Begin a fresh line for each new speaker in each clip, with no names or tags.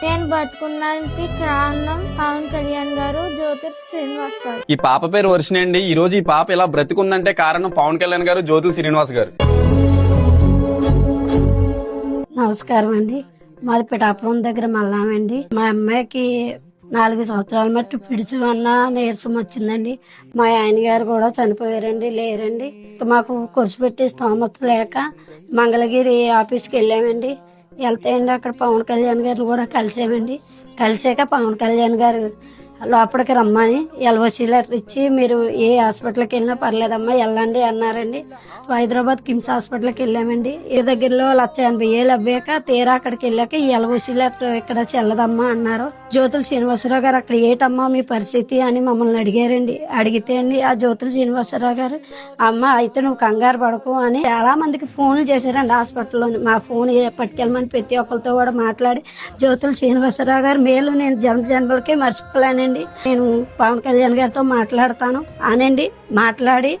నేను బతుకున్నానికి కారణం పవన్ కళ్యాణ్ గారు, జ్యోతి శ్రీనివాస్ గారు.
ఈ పాప పేరు వర్షిణి అండి. ఈ రోజు ఈ పాప ఇలా బ్రతికుందంటే కారణం పవన్ కళ్యాణ్ గారు, జ్యోతి శ్రీనివాస్ గారు.
నమస్కారం అండి. మాది పిఠాపురం దగ్గర మల్లామండి. మా అమ్మాయికి 4 సంవత్సరాల మట్టి పిడిచి అన్న నీరసం వచ్చిందండి. మా ఆయన గారు కూడా చనిపోయారండి, లేరండి. మాకు ఖర్చు పెట్టి స్తోమత లేక మంగళగిరి ఆఫీస్కి వెళ్ళామండి. వెళ్తే అండి అక్కడ పవన్ కళ్యాణ్ గారిని కూడా కలిసామండి. కలిసాక పవన్ కళ్యాణ్ గారు లోపలికి రమ్మని ఎల్ఓసి లెటర్ ఇచ్చి మీరు ఏ హాస్పిటల్కి వెళ్ళినా పర్లేదమ్మా వెళ్ళండి అన్నారండి. హైదరాబాద్ కిమ్స్ హాస్పిటల్కి వెళ్ళామండి. ఈ దగ్గరలో 1,80,000 అవ్వాక తీరా అక్కడికి వెళ్ళాక ఈ ఎల్ఓసి లెటర్ ఇక్కడ చెల్లదమ్మా అన్నారు. జ్యోతుల శ్రీనివాసరావు గారు అక్కడ ఏటమ్మా మీ పరిస్థితి అని మమ్మల్ని అడిగారండి. అడిగితే అండి ఆ జ్యోతుల శ్రీనివాసరావు గారు అమ్మ అయితే నువ్వు కంగారు పడకు అని చాలా మందికి ఫోన్లు చేశారండి హాస్పిటల్లో. మా ఫోన్ పట్టుకెళ్ళమని ప్రతి ఒక్కరితో కూడా మాట్లాడి జ్యోతుల శ్రీనివాసరావు గారు మేలు నేను జనరల్కే మర్చిపోలేనండి. నేను పవన్ కళ్యాణ్ గారితో మాట్లాడతాను అనండి. మాట్లాడి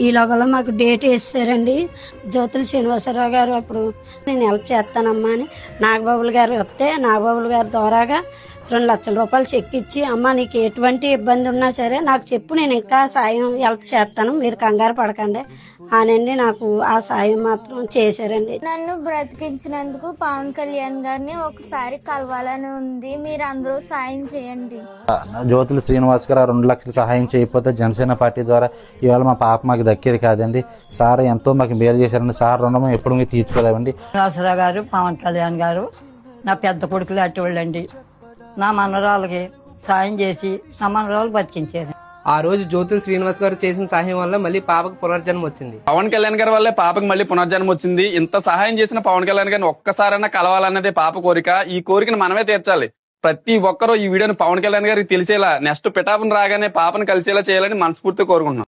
ఈ లోగలో మాకు డేట్ వేసారండి. జ్యోతుల శ్రీనివాసరావు గారు అప్పుడు నేను హెల్ప్ చేస్తానమ్మా అని నాగబాబులు గారు వస్తే నాగబాబులు గారి ద్వారాగా 2 లక్షల రూపాయలు చెక్ ఇచ్చి అమ్మ నీకు ఎటువంటి ఇబ్బంది ఉన్నా సరే నాకు చెప్పు, నేను ఇంకా సాయం హెల్ప్ చేస్తాను, మీరు కంగారు పడకండి అనండి. నాకు ఆ సాయం మాత్రం చేశారండి.
నన్ను బ్రతికించినందుకు పవన్ కళ్యాణ్ గారిని ఒకసారి కలవాలని ఉంది. మీరు అందరూ సాయం చేయండి.
జ్యోతుల శ్రీనివాస్ గారు 2 లక్షలు సహాయం చేయకపోతే జనసేన పార్టీ ద్వారా ఇవాళ మా పాప మాకు దక్కేది కాదండి. సార్ ఎంతో మాకు మేలు చేశారండి. సార్ రుణం ఎప్పుడు మీరు తీర్చుకోలేమండి.
శ్రీనివాసరావు గారు, పవన్ కళ్యాణ్ గారు నా పెద్ద కొడుకులు అట్టేవాళ్ళండి. నా మనవరాలకి సాయం చేసి నా మనవరాలు బతికించారు.
ఆ రోజు జ్యోతుల శ్రీనివాస్ గారు చేసిన సహాయం వల్ల మళ్ళీ పాపకు పునర్జన్మ వచ్చింది.
పవన్ కళ్యాణ్ గారి వల్లే పాపకి మళ్ళీ పునర్జన్మ వచ్చింది. ఇంత సహాయం చేసిన పవన్ కళ్యాణ్ గారిని ఒక్కసారైనా కలవాలన్నదే పాప కోరిక. ఈ కోరికను మనమే తీర్చాలి. ప్రతి ఒక్కరూ ఈ వీడియోని పవన్ కళ్యాణ్ గారికి తెలిసేలా నెక్స్ట్ పిఠాపురం రాగానే పాపను కలిసేలా చేయాలని మనస్ఫూర్తిగా కోరుకుంటున్నాం.